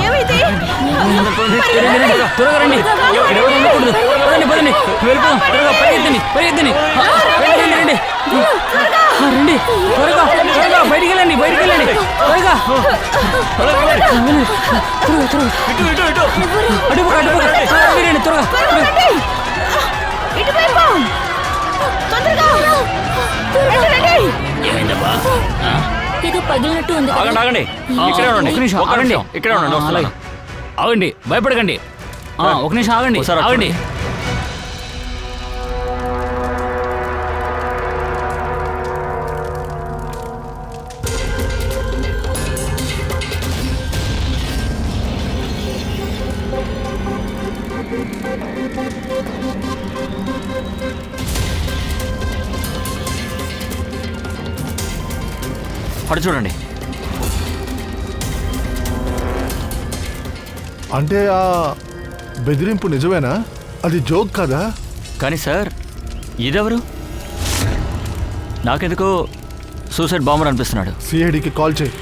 ఏమైంది? త్వరగా రండి. ఎవరు ఉండకూడదు. పదండి. వెళ్ళిపోదాం. త్వరగా పరిగెత్తండి. రండి. రండి త్వరగా బయటికి వెళ్ళండి. త్వరగా అటుపక్క త్వరగా ఏదో పగిలినట్టు ఉంది. ఆగండి. ఇక్కడే ఉండండి. ఆగండి, భయపడకండి. ఒక నిమిషం ఆగండి. అటు చూడండి. అంటే ఆ బెదిరింపు నిజమేనా? అది జోక్ కదా? కానీ సార్, ఇదెవరు? నాకెందుకో సూసైడ్ బాంబర్ అనిపిస్తున్నాడు. సిఐడికి కాల్ చేయి.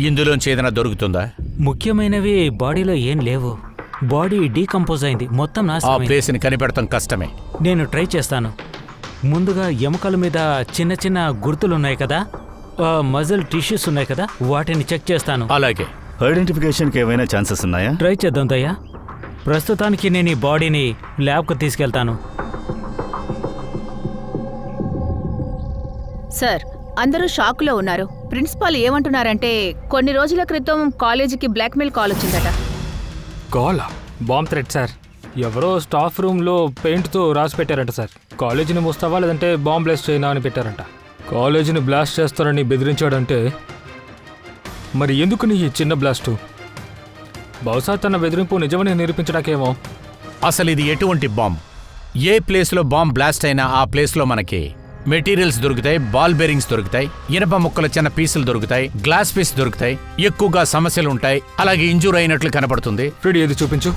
ఇందులోంచి ఏదైనా దొరుకుతుందా? ముఖ్యమైనవి బాడీలో ఏం లేవు. బాడీ డీకంపోజ్ అయింది, మొత్తం ఆ నాశనం. ప్లేస్ని కనిపెడతాం కష్టమే. నేను ట్రై చేస్తాను. ముందుగా ఎముకల మీద చిన్న చిన్న గుర్తులున్నాయి కదా, మజిల్ టిష్యూస్ ఉన్నాయి కదా, వాటిని చెక్ చేస్తాను. అలాగే. ఐడెంటిఫికేషన్కి ఏమైనా ఛాన్సెస్ ఉన్నాయా? ట్రై చేద్దాం దయ్యా. ప్రస్తుతానికి నేను ఈ బాడీని ల్యాబ్కు తీసుకెళ్తాను. సార్, అందరూ షాక్లో ఉన్నారు. ప్రిన్సిపాల్ ఏమంటున్నారంటే కొన్ని రోజుల క్రితం కాలేజీకి బ్లాక్మెయిల్ కాల్ వచ్చిందట. కాలా? Bomb threat sir. ఎవరో స్టాఫ్ రూమ్లో పెయింట్తో రాసి పెట్టారంట సార్. కాలేజీని మూస్తావా లేదంటే బాంబ్ బ్లాస్ట్ చేయనా అని పెట్టారంట. కాలేజీని బ్లాస్ట్ చేస్తారని బెదిరించాడంటే మరి ఎందుకు నీ చిన్న బ్లాస్టు? బహుశా తన బెదిరింపు నిజమని నిరూపించడాకేమో. అసలు ఇది ఎటువంటి బాంబ్? ఏ ప్లేస్లో బాంబ్ బ్లాస్ట్ అయినా ఆ ప్లేస్లో మనకి మెటీరియల్స్ దొరుకుతాయి, బాల్ బేరింగ్స్ దొరుకుతాయి, ఇనప ముక్కల చిన్న పీసులు దొరుకుతాయి, గ్లాస్ పీస్ దొరుకుతాయి, ఎక్కువగా సమస్యలు ఉంటాయి, అలాగే ఇంజూర్ అయినట్లు కనపడుతుంది. ఫ్రెడీ, ఏది చూపించు.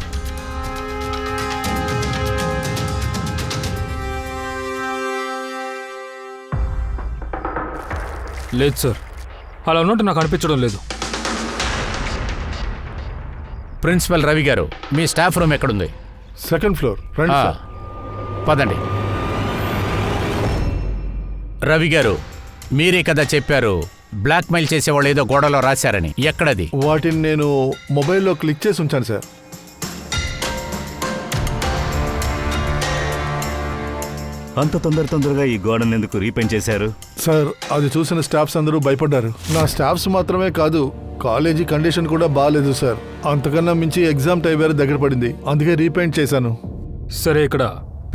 లేదు సార్, అలా ఉన్నట్టు నాకు అనిపించడం లేదు. ప్రిన్సిపల్ రవి గారు, మీ స్టాఫ్ రూమ్ ఎక్కడుంది? Second floor. రండి సార్. పదండి. రవి గారు, మీరే కదా చెప్పారు బ్లాక్మెయిల్ చేసేవాళ్ళు ఏదో గోడలో రాశారని. ఎక్కడది? వాటిని నేను మొబైల్లో క్లిక్ చేసి ఉంచాను సార్. అంత తొందరగా ఈ గోడను ఎందుకు రీపెయింట్ చేశారు? సార్, అది చూసిన స్టాఫ్స్ అందరూ భయపడ్డారు. నా స్టాఫ్స్ మాత్రమే కాదు, కాలేజీ కండిషన్ కూడా బాగాలేదు సార్. అంతకన్నా మించి ఎగ్జామ్ టైం వేరే దగ్గర పడింది, అందుకే రీపెయింట్ చేశాను. సరే, ఇక్కడ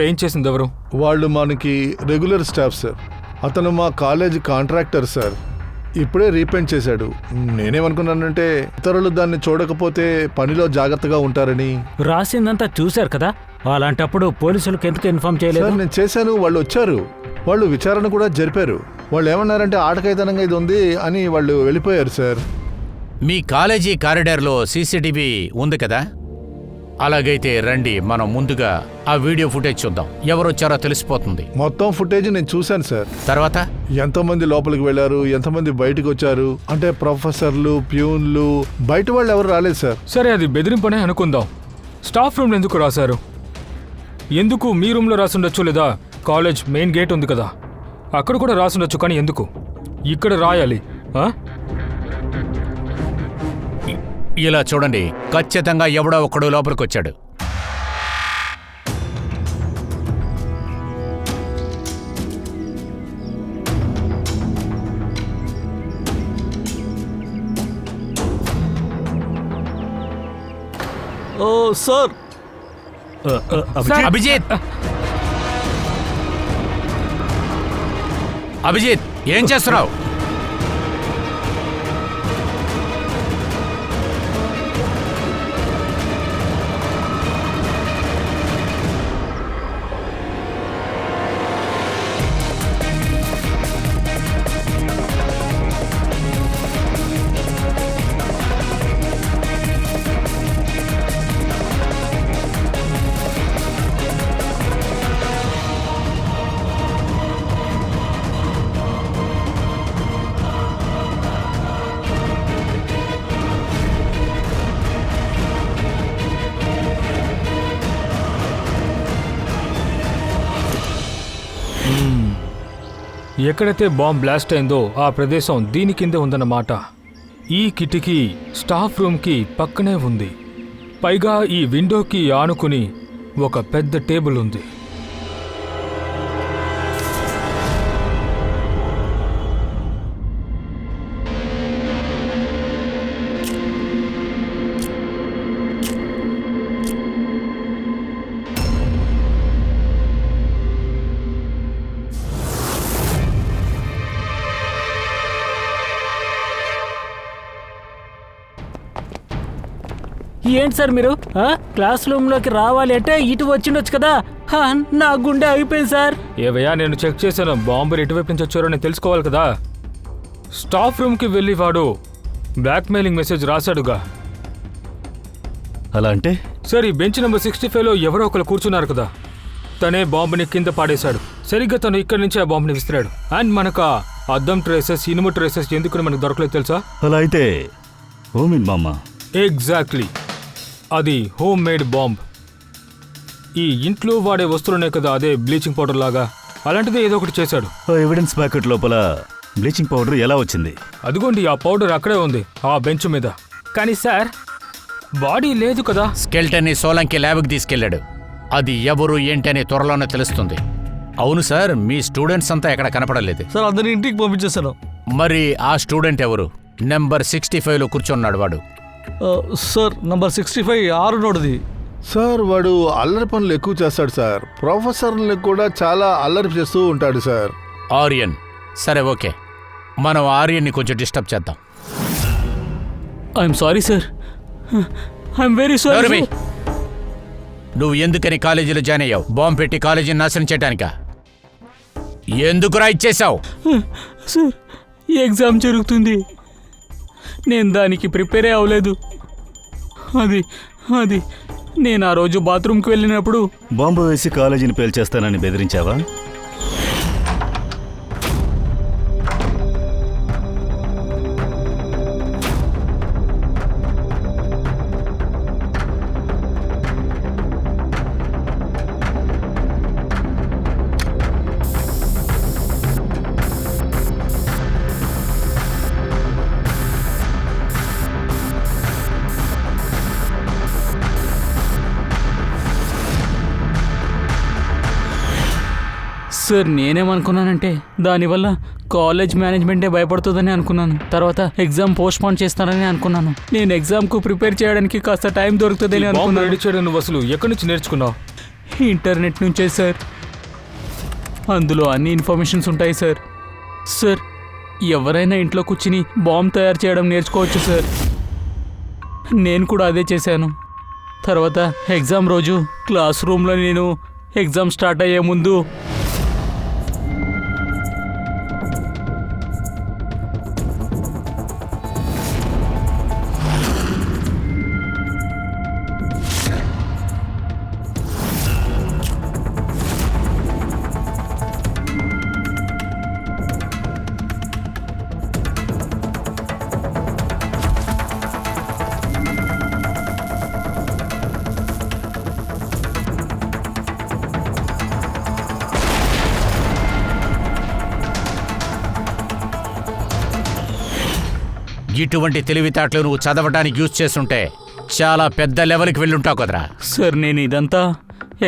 పెయింట్ చేసింది ఎవరు? వాళ్ళు మనకి రెగ్యులర్ స్టాఫ్ సార్. అతను మా కాలేజీ కాంట్రాక్టర్ సార్. ఇప్పుడే రీపెయింట్ చేశాడు. నేనేమనుకున్నానంటే ఇతరులు దాన్ని చూడకపోతే పనిలో జాగ్రత్తగా ఉంటారని. రాసిందంతా చూశారు కదా, అలాంటప్పుడు పోలీసులకు ఎందుకు ఇన్ఫార్మ్ చేయలేదు? సార్, నేను చేశాను. వాళ్ళు వచ్చారు, వాళ్ళు విచారణ కూడా జరిపారు. వాళ్ళు ఏమన్నారంటే ఆటకైతనంగా ఇది ఉంది అని వాళ్ళు వెళ్ళిపోయారు సార్. మీ కాలేజీ కారిడార్లో సీసీటీవీ ఉంది కదా? అలాగైతే రండి, మనం ముందుగా ఆ వీడియో ఫుటేజ్ చూద్దాం. ఎవరొచ్చారో తెలిసిపోతుంది. మొత్తం ఫుటేజ్ నేను చూశాను సార్. తర్వాత ఎంతమంది లోపలికి వెళ్ళారు, ఎంతమంది బయటకు వచ్చారు అంటే ప్రొఫెసర్లు, ప్యూన్లు, బయట వాళ్ళు ఎవరు రాలేదు సార్. సరే, అది బెదిరింపనే అనుకుందాం. స్టాఫ్ రూమ్లో ఎందుకు రాశారు? ఎందుకు మీ రూమ్లో రాసుండొచ్చు, లేదా కాలేజ్ మెయిన్ గేట్ ఉంది కదా, అక్కడ కూడా రాసుండొచ్చు. కానీ ఎందుకు ఇక్కడ రాయాలి? ఇలా చూడండి, ఖచ్చితంగా ఎవడో ఒకడు లోపలికి వచ్చాడు. ఓ సార్, అభిజిత్, అభిజిత్ ఏం చేస్తున్నావు? ఎక్కడైతే బాంబ్ బ్లాస్ట్ అయిందో ఆ ప్రదేశం దీని కిందే ఉందన్నమాట. ఈ కిటికీ స్టాఫ్ రూమ్కి పక్కనే ఉంది. పైగా ఈ విండోకి ఆనుకుని ఒక పెద్ద టేబుల్ ఉంది. ఏంటి సార్ మీరు క్లాస్ రూమ్లోకి రావాలి అంటే ఇటు వచ్చిండొచ్చు కదా. నా గుండె అయిపోయింది సార్. ఏవయ్యా, నేను చెక్ చేశాను. బాంబులు ఎటువైపు నుంచి వచ్చారో నేను తెలుసుకోవాలి కదా. స్టాఫ్ రూమ్కి వెళ్ళి వాడు బ్లాక్మెయిలింగ్ మెసేజ్ రాశాడుగా. అలా అంటే సార్, ఈ బెంచ్ నెంబర్ 65లో ఎవరో ఒకరు కూర్చున్నారు కదా, తనే బాంబుని కింద పాడేశాడు. సరిగ్గా తను ఇక్కడి నుంచి ఆ బాంబుని విసిరాడు. అండ్ మనకు ఆ అద్దం ట్రేసెస్, ఇనుము ట్రేసెస్ ఎందుకు మనకు దొరకలేదు తెలుసా? అలా అయితే హోమిన్ బామ్మ. ఎగ్జాక్ట్లీ, అది హోమ్ మేడ్ బాంబ్. ఈ ఇంట్లో వాడే వస్తువులున్నాయి కదా, అదే బ్లీచింగ్ పౌడర్ లాగా, అలాంటిదే ఏదో ఒకటి చేశాడు. ఆ ఎవిడెన్స్ ప్యాకెట్ లోపల బ్లీచింగ్ పౌడర్ ఎలా వచ్చింది? అదిగోండి, ఆ పౌడర్ అక్కడే ఉంది ఆ బెంచ్ మీద. కానీ సార్, బాడీ లేదు కదా. స్కెల్టన్ని సోలంకి ల్యాబ్కి తీసుకెళ్లాడు. అది ఎవరు ఏంటని త్వరలోనే తెలుస్తుంది. అవును సార్, మీ స్టూడెంట్స్ అంతా ఎక్కడ కనపడలేదు సార్. అందరిని ఇంటికి పంపించేశాను. మరి ఆ స్టూడెంట్ ఎవరు? నెంబర్ 65లో కూర్చున్నాడు వాడు. Sir, number 65 6 నోడుది. సార్ వాడు అల్లరి పనులు ఎక్కువ చేస్తాడు సార్. ప్రొఫెసర్ని కూడా చాలా అల్లరి చేస్తూ ఉంటాడు సార్. ఆర్యన్. సరే, ఓకే, మనం ఆర్యన్ని కొంచెం డిస్టర్బ్ చేద్దాం. I'm sorry sir, I'm very sorry. నువ్వు ఎందుకని కాలేజీలో జాయిన్ అయ్యావు? బాంబు పెట్టి కాలేజీని నాశనం చేయడానికా? ఎందుకురా ఇచ్చేసావు? సార్, ఎగ్జామ్ జరుగుతుంది, నేను దానికి ప్రిపేర్ అవ్వలేదు. అది నేను ఆ రోజు బాత్రూమ్కి వెళ్ళినప్పుడు బాంబు వేసి కాలేజీని పేల్చేస్తానని బెదిరించావా? సార్, నేనేమనుకున్నానంటే దానివల్ల కాలేజ్ మేనేజ్మెంటే భయపడుతుందని అనుకున్నాను. తర్వాత ఎగ్జామ్ పోస్ట్పోన్ చేస్తానని అనుకున్నాను. నేను ఎగ్జామ్కు ప్రిపేర్ చేయడానికి కాస్త టైం దొరుకుతుందని బాంబు అనుకున్నాను. రెడీ చేయడం నువ్వు అసలు ఎక్కడి నుంచి నేర్చుకున్నావు? ఇంటర్నెట్ నుంచే సార్. అందులో అన్ని ఇన్ఫర్మేషన్స్ ఉంటాయి సార్. సార్, ఎవరైనా ఇంట్లో కూర్చుని బాంబు తయారు చేయడం నేర్చుకోవచ్చు సార్. నేను కూడా అదే చేశాను. తర్వాత ఎగ్జామ్ రోజు క్లాస్ రూమ్లో నేను ఎగ్జామ్ స్టార్ట్ అయ్యే ముందు ఇటువంటి తెలివితేటలు నువ్వు చదవడానికి యూజ్ చేస్తుంటే చాలా పెద్ద లెవెల్కి వెళ్ళుంటావు కదరా. సార్, నేను ఇదంతా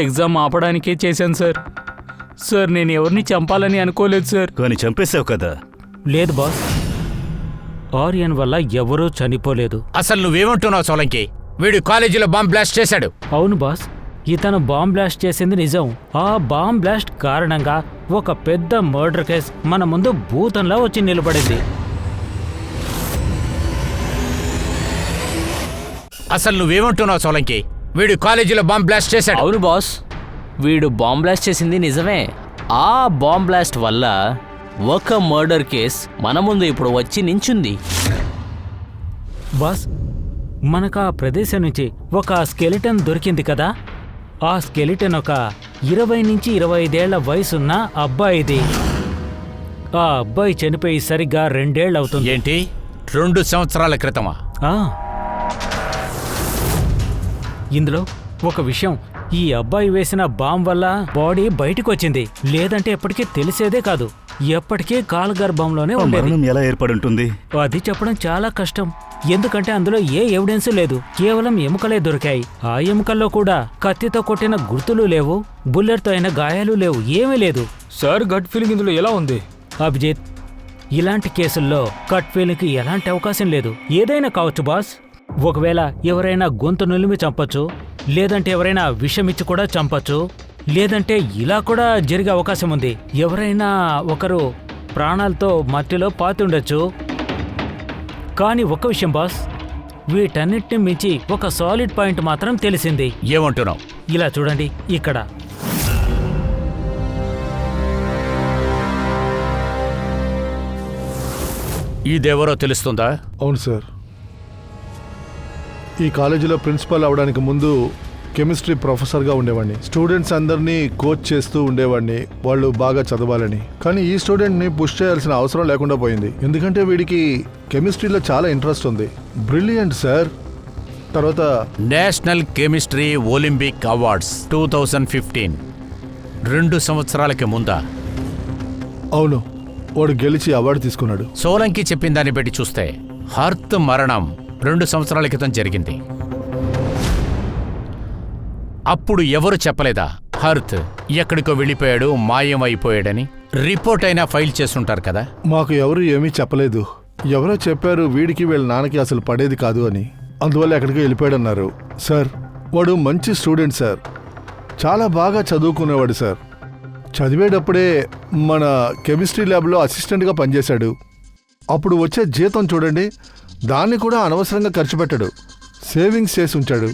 ఎగ్జామ్ ఆపడానికే చేశాను సార్. సార్, నేను ఎవరిని చంపాలని అనుకోలేదు సార్. కానీ చంపేశావు కదా. లేదు బాస్, ఆర్యన్ వల్ల ఎవరూ చనిపోలేదు. అసలు నువ్వేమంటున్నావు సోలంకి? వీడు కాలేజీలో బాంబ్ బ్లాస్ట్ చేశాడు. అవును బాస్, ఇతను బాంబ్ బ్లాస్ట్ చేసింది నిజం. ఆ బాంబ్ బ్లాస్ట్ కారణంగా ఒక పెద్ద మర్డర్ కేస్ మన ముందు భూతంలా వచ్చి నిలబడింది. అసలు నువ్వేమంటున్నావు సోలంకి? వీడు కాలేజీలో బాంబ్ బ్లాస్ట్ చేశాడు. అవును బాస్, వీడు బాంబ్ బ్లాస్ట్ చేసింది నిజమే. ఆ బాంబ్ బ్లాస్ట్ వల్ల ఒక మర్డర్ కేస్ మన ముందు ఇప్పుడు వచ్చి నించుంది. బాస్, మనకు ఆ ప్రదేశం నుంచి ఒక స్కెలిటన్ దొరికింది కదా. ఆ స్కెలిటన్ ఒక 20 నుంచి 25 ఏళ్ల వయసున్న అబ్బాయిది. ఆ అబ్బాయి చనిపోయి సరిగ్గా 2 ఏళ్ళు అవుతుంది. ఏంటి, 2 సంవత్సరాల క్రితమా? ఆ. ఇందులో ఒక విషయం, ఈ అబ్బాయి వేసిన బాంబ్ వల్ల బాడీ బయటకు వచ్చింది. లేదంటే ఎప్పటికీ తెలిసేదే కాదు, ఎప్పటికీ కాలగర్భంలోనే ఆ ఉండేది. మరణం ఎలా ఏర్పడుంటుంది? అది చెప్పడం చాలా కష్టం, ఎందుకంటే అందులో ఏ ఎవిడెన్స్ లేదు. కేవలం ఎముకలే దొరికాయి. ఆ ఎముకల్లో కూడా కత్తితో కొట్టిన గుర్తులు లేవు, బుల్లెట్తో అయిన గాయాలు లేవు, ఏమీ లేదు. సార్ గట్ ఫీలింగ్ ఇందులో ఎలా ఉంది? అభిజిత్, ఇలాంటి కేసుల్లో కట్ ఫీలింగ్కి ఎలాంటి అవకాశం లేదు. ఏదైనా కావచ్చు బాస్. ఒకవేళ ఎవరైనా గొంతు నులిమి చంపొచ్చు, లేదంటే ఎవరైనా విషమిచ్చి కూడా చంపొచ్చు, లేదంటే ఇలా కూడా జరిగే అవకాశం ఉంది. ఎవరైనా ఒకరు ప్రాణాలతో మట్టిలో పాతి ఉండొచ్చు. కానీ ఒక్క విషయం బాస్, వీటన్నిటిని మించి ఒక సాలిడ్ పాయింట్ మాత్రం తెలిసింది. ఏమంటున్నావు? ఇలా చూడండి, ఇక్కడ ఇదెవరో తెలుస్తుందా? అవును సార్, ఈ కాలేజీలో ప్రిన్సిపల్ అవడానికి ముందు కెమిస్ట్రీ ప్రొఫెసర్గా ఉండేవాడిని. స్టూడెంట్స్ అందరినీ కోచ్ చేస్తూ ఉండేవాడిని, వాళ్ళు బాగా చదవాలని. కానీ ఈ స్టూడెంట్ని పుష్ చేయాల్సిన అవసరం లేకుండా పోయింది, ఎందుకంటే వీడికి కెమిస్ట్రీలో చాలా ఇంట్రెస్ట్ ఉంది. Brilliant sir. తర్వాత నేషనల్ కెమిస్ట్రీ ఒలింపిక్ అవార్డ్స్ 2015, 2 సంవత్సరాలకి ముందా? అవును, వాడు గెలిచి అవార్డు తీసుకున్నాడు. సోలంకి చెప్పిన దాన్ని బట్టి చూస్తే హర్త్ మరణం 2 సంవత్సరాల క్రితం జరిగింది. అప్పుడు ఎవరు చెప్పలేదా హర్త్ ఎక్కడికో వెళ్ళిపోయాడు, మాయం అయిపోయాడని? రిపోర్ట్ అయినా ఫైల్ చేస్తుంటారు కదా. మాకు ఎవరు ఏమీ చెప్పలేదు. ఎవరో చెప్పారు వీడికి వీళ్ళ నాన్నకి అసలు పడేది కాదు అని, అందువల్ల ఎక్కడికి వెళ్ళిపోయాడన్నారు. సార్, వాడు మంచి స్టూడెంట్ సార్, చాలా బాగా చదువుకునేవాడు సార్. చదివేటప్పుడే మన కెమిస్ట్రీ ల్యాబ్లో అసిస్టెంట్గా పనిచేశాడు. అప్పుడు వచ్చే జీతం చూడండి, దాన్ని కూడా అనవసరంగా ఖర్చు పెట్టాడు, సేవింగ్స్ చేసి ఉంచాడు.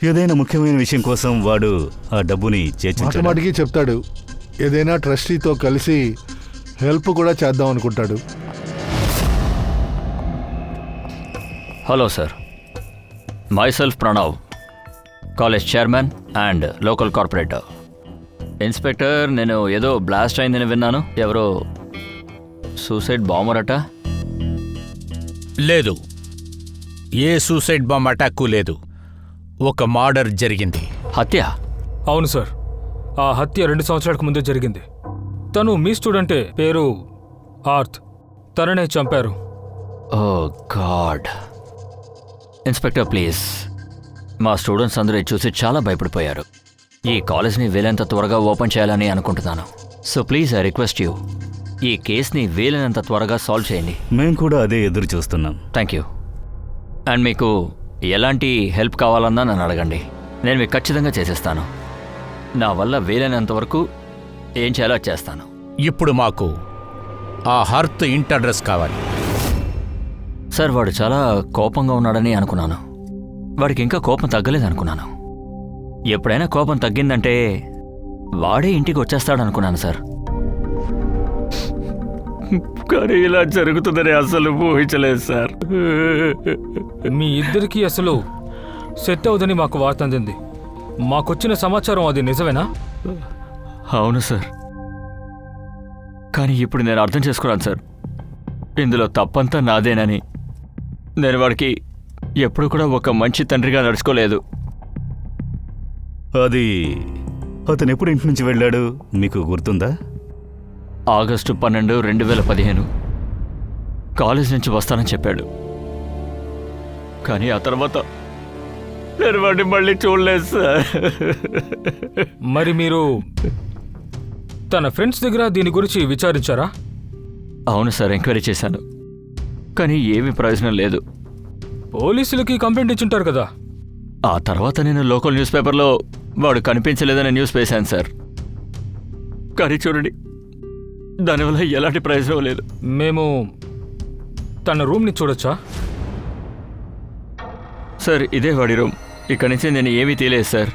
ఏదైనా ముఖ్యమైన విషయం కోసం వాడు ఆ డబ్బుని చేర్చుంటాడు. మాటికి చెప్తాడు, ఏదైనా ట్రస్టీతో కలిసి హెల్ప్ కూడా చేద్దాం అనుకుంటాడు. Hello sir, my self Pranav, college chairman and local corporator. Inspector, నేను ఏదో బ్లాస్ట్ అయిందని విన్నాను. ఎవరో సూసైడ్ బాంబర్ అట? లేదు, ఏ సూసైడ్ బాంబ్ అటాక్ లేదు. ఒక మర్డర్ జరిగింది. హత్య? అవును సార్, ఆ హత్య 2 సంవత్సరాలకు ముందే జరిగింది. తను మీ స్టూడెంటే, పేరు ఆర్త్. తననే చంపారు. ఓ గాడ్. ఇన్స్పెక్టర్ ప్లీజ్, మా స్టూడెంట్స్ అందరూ ఇది చూసి చాలా భయపడిపోయారు. ఈ కాలేజ్ని వీలైనంత త్వరగా ఓపెన్ చేయాలని అనుకుంటున్నాను. So please I request you, ఈ కేస్ని వీలైనంత త్వరగా సాల్వ్ చేయండి. మేము కూడా అదే ఎదురు చూస్తున్నాం. Thank you. అండ్ మీకు ఎలాంటి హెల్ప్ కావాలన్నా నన్ను అడగండి, నేను మీకు ఖచ్చితంగా చేసేస్తాను. నా వల్ల వీలైనంత వరకు ఏం చేయాలో చేస్తాను. ఇప్పుడు మాకు ఆ హర్త్ ఇంటి అడ్రస్ కావాలి. సార్, వాడు చాలా కోపంగా ఉన్నాడని అనుకున్నాను. వాడికి ఇంకా కోపం తగ్గలేదనుకున్నాను. ఎప్పుడైనా కోపం తగ్గిందంటే వాడే ఇంటికి వచ్చేస్తాడనుకున్నాను సార్. కానీ ఇలా జరుగుతుందని అసలు ఊహించలేదు సార్. మీ ఇద్దరికీ అసలు సెట్ అవుదని మాకు వార్త అందింది. మాకొచ్చిన సమాచారం అది నిజమేనా? అవును సార్, కానీ ఇప్పుడు నేను అర్థం చేసుకున్నాను సార్, ఇందులో తప్పంతా నాదేనని. నేను వాడికి ఎప్పుడు కూడా ఒక మంచి తండ్రిగా నడుచుకోలేదు. అది అతను ఎప్పుడు ఇంటి నుంచి వెళ్ళాడు మీకు గుర్తుందా? ఆగస్టు 12, 2015 కాలేజ్ నుంచి వస్తానని చెప్పాడు. కానీ ఆ తర్వాత నేను వాడిని మళ్ళీ చూడలేదు సార్. మరి మీరు తన ఫ్రెండ్స్ దగ్గర దీని గురించి విచారించారా? అవును సార్, ఎంక్వైరీ చేశాను, కానీ ఏమీ ప్రయోజనం లేదు. పోలీసులకి కంప్లైంట్ ఇచ్చుంటారు కదా. ఆ తర్వాత నేను లోకల్ న్యూస్ పేపర్లో వాడు కనిపించలేదని న్యూస్ వేశాను సార్. కానీ చూడండి, దానివల్ల ఎలాంటి ప్రయోజనం లేదు. మేము తన రూమ్ని చూడొచ్చా? సార్ ఇదే వాడి రూమ్. ఇక్కడి నుంచి నేను ఏమీ తీయలేదు సార్.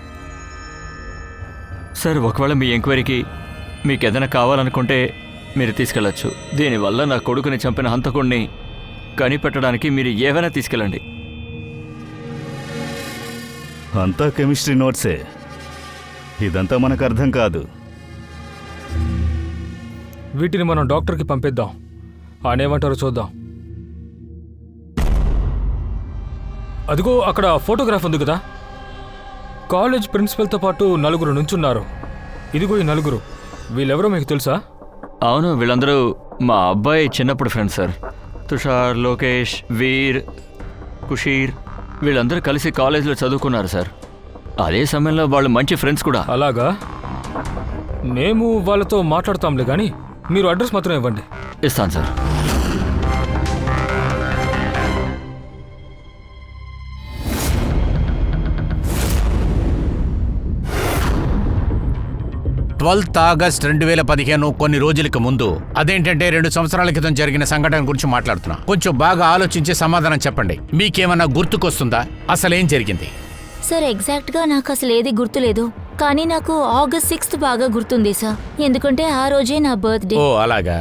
సార్ ఒకవేళ మీ ఎంక్వైరీకి మీకు ఏదైనా కావాలనుకుంటే మీరు తీసుకెళ్ళచ్చు. దీనివల్ల నా కొడుకుని చంపిన హంతకుడిని కనిపెట్టడానికి మీరు ఏవైనా తీసుకెళ్ళండి. అంతా కెమిస్ట్రీ నోట్సే. ఇదంతా మనకు అర్థం కాదు. వీటిని మనం డాక్టర్కి పంపిద్దాం. ఆయన ఏమంటారో చూద్దాం. అదిగో అక్కడ ఫోటోగ్రాఫ్ ఉంది కదా. కాలేజ్ ప్రిన్సిపల్తో పాటు 4 నుంచున్నారు. ఇదిగో ఈ 4. వీళ్ళెవరో మీకు తెలుసా? అవును, వీళ్ళందరూ మా అబ్బాయి చిన్నప్పుడు ఫ్రెండ్స్ సార్. తుషార్, లోకేష్, వీర్, కుషీర్ వీళ్ళందరూ కలిసి కాలేజీలో చదువుకున్నారు సార్. అదే సమయంలో వాళ్ళు మంచి ఫ్రెండ్స్ కూడా. అలాగా? మేము వాళ్ళతో మాట్లాడతాంలే, కానీ మీరు అడ్రస్ మాత్రం ఇవ్వండి. ఇస్తాను సార్. August 2015 కొన్ని రోజులకు ముందు. అదేంటంటే 2 సంవత్సరాల క్రితం జరిగిన సంఘటన గురించి మాట్లాడుతున్నా. కొంచెం బాగా ఆలోచించి సమాధానం చెప్పండి. మీకేమన్నా గుర్తుకొస్తుందా? అసలేం జరిగింది? సార్ ఎగ్జాక్ట్గా నాకు అసలు ఏది గుర్తులేదు, కానీ నాకు August 6th బాగా గుర్తుంది సార్. ఎందుకంటే ఆ రోజే నా బర్త్డే. ఓ అలాగా.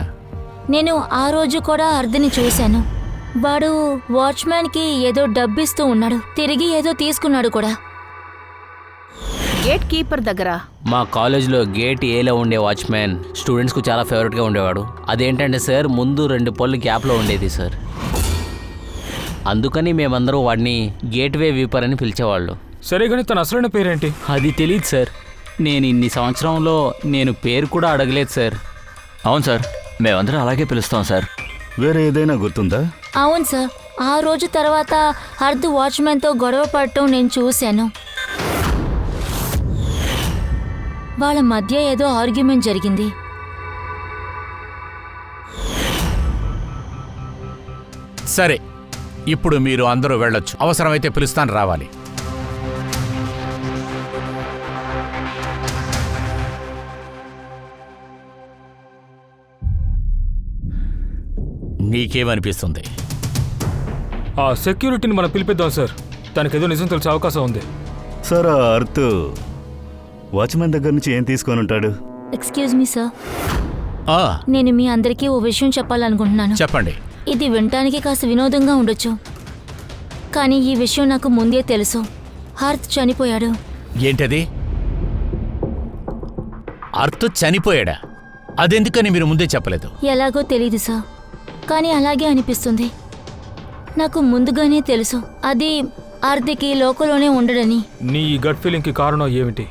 నేను ఆ రోజు కూడా అర్ధని చూశాను. వాడు వాచ్మ్యాన్కి ఏదో డబ్బిస్తూ ఉన్నాడు, తిరిగి ఏదో తీసుకున్నాడు కూడా. గేట్ కీపర్ దగ్గర మా కాలేజ్లో గేట్ ఏలో ఉండే వాచ్మ్యాన్ స్టూడెంట్స్కు చాలా ఫేవరెట్గా ఉండేవాడు. అదేంటంటే సార్, ముందు 2 పళ్ళు గ్యాప్లో ఉండేది సార్. అందుకని మేమందరూ వాడిని గేట్వే వీపర్ అని పిలిచేవాళ్ళు. సరే, కానీ తన అసలైన పేరేంటి? అది తెలియదు సార్. నేను ఇన్ని సంవత్సరంలో నేను పేరు కూడా అడగలేదు సార్. అవును సార్, మేమందరం అలాగే పిలుస్తాం సార్. వేరే ఏదైనా గుర్తుందా? అవును సార్, ఆ రోజు తర్వాత అర్ధ్ వాచ్మ్యాన్తో గొడవ పడటం నేను చూశాను. వాళ్ళ మధ్య ఏదో ఆర్గ్యుమెంట్ జరిగింది. సరే, ఇప్పుడు మీరు అందరూ వెళ్ళొచ్చు. అవసరమైతే పిలుస్తాను, రావాలి. నీకేమనిపిస్తుంది? ఆ సెక్యూరిటీని మనం పిలిపిద్దాం సార్. తనకేదో నిజం తెలిసే అవకాశం ఉంది. సార్ ఆ అర్త్ వాచ్మెన్ దగ్గర నుంచి ఏం తీసుకొని ఉంటాడు? ఎక్స్క్యూజ్ మీ సార్, నేను మీ అందరికీ ఓ విషయం చెప్పాలనుకుంటున్నాను. చెప్పండి. ఇది వినటానికి కాస్త వినోదంగా ఉండొచ్చు, కానీ ఈ విషయం నాకు ముందే తెలుసు. అర్త్ చనిపోయాడు. ఏంటది? అర్త్ చనిపోయాడా? అదెందుకని మీరు ముందే చెప్పలేదు? ఎలాగో తెలీదు సార్, కానీ అలాగే అనిపిస్తుంది. నాకు ముందుగానే తెలుసు అది అర్ధ్కి లోకలోనే ఉండడని. నీ ఈ గట్ ఫీలింగ్కి కారణం ఏమిటి?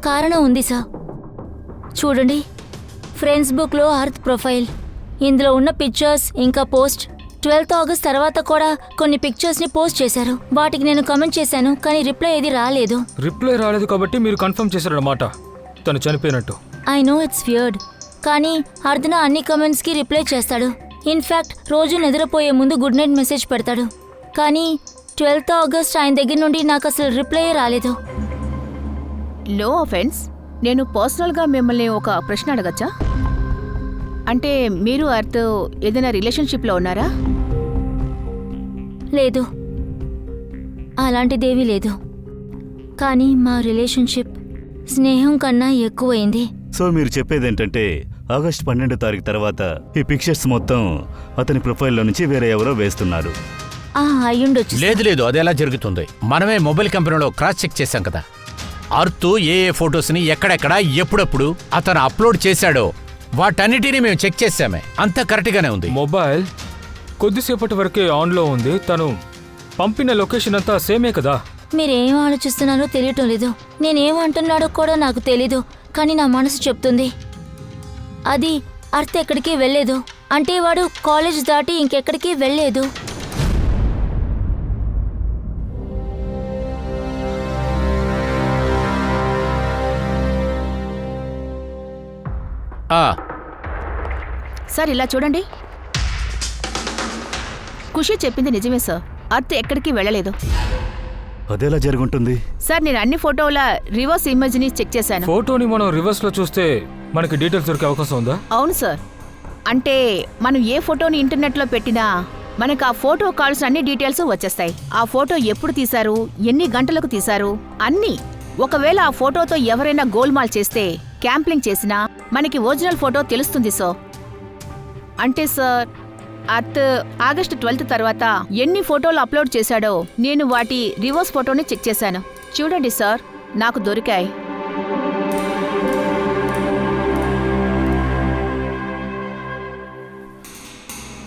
కారణం ఉంది సార్. చూడండి, ఫ్రెండ్స్ బుక్లో అర్త్ ప్రొఫైల్, ఇందులో ఉన్న పిక్చర్స్ ఇంకా పోస్ట్. 12th August తర్వాత కూడా కొన్ని పిక్చర్స్ని పోస్ట్ చేశారు. వాటికి నేను కమెంట్ చేశాను, కానీ రిప్లై ఏది రాలేదు. రిప్లై రాలేదు కాబట్టి మీరు కన్ఫర్మ్ చేశారన్నమాట తను చనిపోయినట్టు. ఐ నో ఇట్స్ వియర్డ్, కానీ అర్ధన అన్ని కమెంట్స్కి రిప్లై చేస్తాడు. ఇన్ఫ్యాక్ట్ రోజు నిద్రపోయే ముందు గుడ్ నైట్ మెసేజ్ పెడతాడు. కానీ 12th August ఆయన దగ్గర నుండి నాకు అసలు రిప్లై రాలేదు. లో ఆఫెన్స్, నేను పర్సనల్గా మిమ్మల్ని ఒక ప్రశ్న అడగచ్చా? అంటే మీరు అర్త్ ఏదైనా రిలేషన్షిప్లో ఉన్నారా? లేదు, అలాంటిదేమీ లేదు. కానీ మా రిలేషన్షిప్ స్నేహం కన్నా ఎక్కువైంది. సో మీరు చెప్పేది ఏంటంటే August 12 తర్వాత ఈ పిక్చర్స్ మొత్తం అతని ప్రొఫైల్లో నుంచి వేరే ఎవరో వేస్తున్నారు? అయ్యుండొచ్చు. లేదు లేదు, అదెలా జరుగుతుంది? మనమే మొబైల్ కంపెనీలో క్రాస్ చెక్ చేశాం కదా. అర్త్ ఏ ఫొటోస్ని ఎక్కడెక్కడ ఎప్పుడప్పుడు అతను అప్లోడ్ చేశాడో వాటన్నిటినీ మేము చెక్ చేశామే. అంతా కరెక్ట్గానే ఉంది. మొబైల్ కొద్దిసేపటి వరకే ఆన్లో ఉంది. తను పంపిన లొకేషన్ అంతా సేమే కదా. మీరేం ఆలోచిస్తున్నారో తెలియటం లేదు. నేనేమంటున్నాడో కూడా నాకు తెలీదు, కానీ నా మనసు చెప్తుంది అది అర్త్ ఎక్కడికి వెళ్ళలేదు. అంటే వాడు కాలేజ్ దాటి ఇంకెక్కడికి వెళ్ళలేదు. సార్ ఇలా చూడండి, ఖుషి చెప్పింది నిజమే సార్. అర్త్ ఎక్కడికి వెళ్ళలేదు. అదెలా జరుగుంటుంది? సార్ నేను అన్ని ఫోటోల రివర్స్ ఇమేజ్ని చెక్ చేశాను. ఫోటోని మనం రివర్స్లో చూస్తే మనకి డీటెయిల్స్ దొరికే అవకాశం ఉందా? అవును సార్. అంటే మనం ఏ ఫోటోని ఇంటర్నెట్లో పెట్టినా మనకు ఆ ఫోటో కావాల్సిన అన్ని డీటెయిల్స్ వచ్చేస్తాయి. ఆ ఫోటో ఎప్పుడు తీశారు, ఎన్ని గంటలకు తీశారు అన్నీ. ఒకవేళ ఆ ఫోటోతో ఎవరైనా గోల్మాల్ చేస్తే, క్యాంప్లింగ్ చేసినా మనకి ఒరిజినల్ ఫోటో తెలుస్తుంది సార్. అంటే సార్ ఆగస్టు 12 తర్వాత ఎన్ని ఫోటోలు అప్లోడ్ చేశాడో నేను వాటి రివర్స్ ఫోటోని చెక్ చేశాను. చూడండి సార్, నాకు దొరికాయి.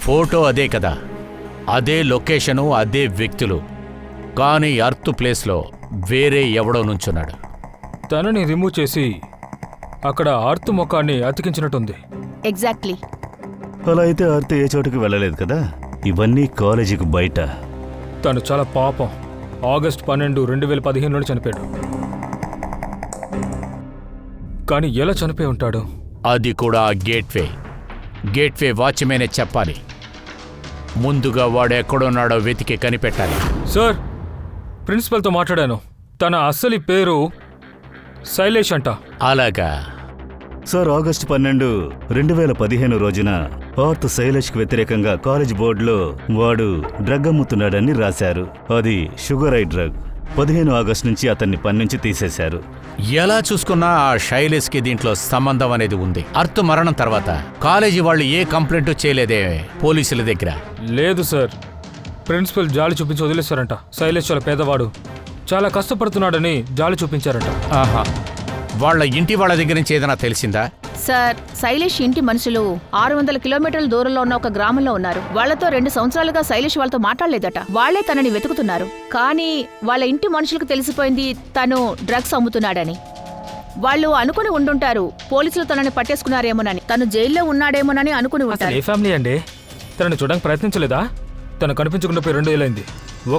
ఫోటో అదే కదా, అదే లొకేషను, అదే వ్యక్తులు. కానీ అర్త్ ప్లేస్లో వేరే ఎవడో నుంచున్నాడు. తనని రిమూవ్ చేసి అక్కడ అర్త్ ముఖాన్ని అతికించినట్టుంది. ఎగ్జాక్ట్లీ. అలా అయితే ఆర్తి ఏ చోటుకి వెళ్ళలేదు కదా. ఇవన్నీ కాలేజీకి బయట. తను చాలా పాపం. ఆగస్టు 12, 2015 చనిపోయాడు. కానీ ఎలా చనిపోయి ఉంటాడు? అది కూడా గేట్వే వాచ్మెనే చెప్పాలి. ముందుగా వాడు ఎక్కడున్నాడో వెతికి కనిపెట్టాలి. సార్, ప్రిన్సిపల్తో మాట్లాడాను. తన అసలు పేరు శైలేష్ అంట. అలాగా సార్, ఆగస్టు 12, 2015 రోజున ఆర్త్ శైలేష్కి వ్యతిరేకంగా కాలేజ్ బోర్డులో వాడు డ్రగ్ అమ్ముతున్నాడని రాశారు. అది షుగర్ ఐ డ్రగ్. 15 ఆగస్టు నుంచి అతన్ని పని నుంచి తీసేశారు. ఎలా చూసుకున్నా ఆ శైలేష్కి దీంట్లో సంబంధం అనేది ఉంది. అర్త్ మరణం తర్వాత కాలేజీ వాళ్ళు ఏ కంప్లైంట్ చేయలేదే పోలీసుల దగ్గర? లేదు సార్, ప్రిన్సిపల్ జాలి చూపించి వదిలేశారంట. శైలేష్ చాలా పేదవాడు, చాలా కష్టపడుతున్నాడని జాలి చూపించారంట. ఆహా, వాళ్ళ ఇంటి వాళ్ళ దగ్గర నుంచి ఏదైనా తెలిసిందా? సార్, శైలేష్ ఇంటి మనుషులు 600 కిలోమీటర్ల దూరంలో ఉన్న ఒక గ్రామంలో ఉన్నారు. వాళ్లతో 2 సంవత్సరాలుగా శైలేష్ వాళ్ళతో మాట్లాడలేదట. వాళ్లే తనని వెతుకుతున్నారు. కానీ వాళ్ళ ఇంటి మనుషులకు తెలిసిపోయింది తను డ్రగ్స్ అమ్ముతున్నాడని. వాళ్ళు అనుకుని ఉండుంటారు పోలీసులు తనని పట్టేసుకున్నారేమోనని, తను జైల్లో ఉన్నాడేమోనని అనుకుని ఉంటారు. ఏ ఫ్యామిలీ అండి? తనని చూడడానికి ప్రయత్నించలేదా? తను కనిపించకుండా పోయి 2 ఏళ్ళైంది.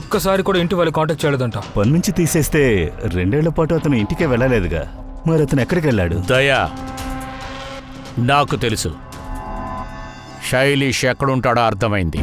ఒక్కసారి కూడా ఇంటి వాళ్ళు కాంటాక్ట్ చేయలేదంట. పని నుంచి తీసేస్తే 2 ఏళ్ల పాటు అతను ఇంటికే వెళ్ళలేదుగా. మరి అతను ఎక్కడికి వెళ్ళాడు? దయా, నాకు తెలుసు శైలేష్ ఎక్కడుంటాడో అర్థమైంది.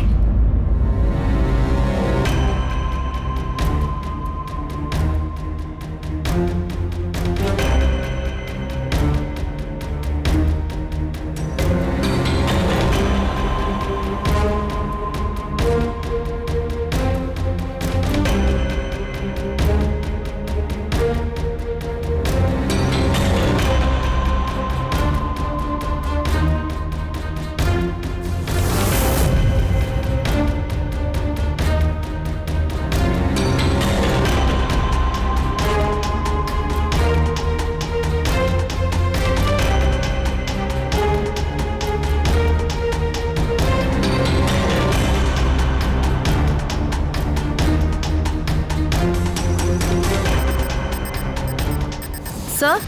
సార్,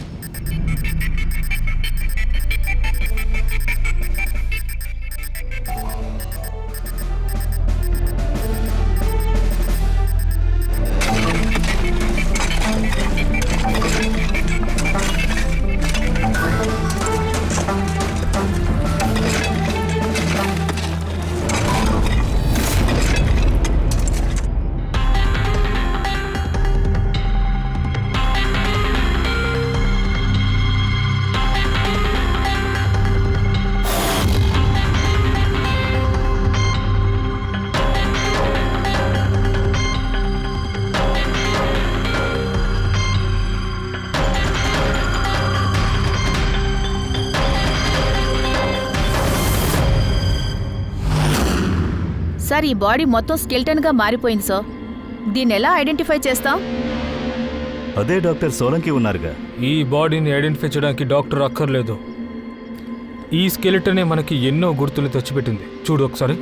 సార్, ఈ బాడీ మొత్తం స్కెల్టన్గా మారిపోయింది సార్. దీన్ని ఎలా ఐడెంటిఫై చేస్తాం? అదే డాక్టర్ సోలంకి ఉన్నారుగా. ఈ బాడీని ఐడెంటిఫై చేయడానికి డాక్టర్ అక్కర్లేదు. ఈ స్కెలిటనే మనకి ఎన్నో గుర్తులు తెచ్చిపెట్టింది. చూడు ఒకసారి.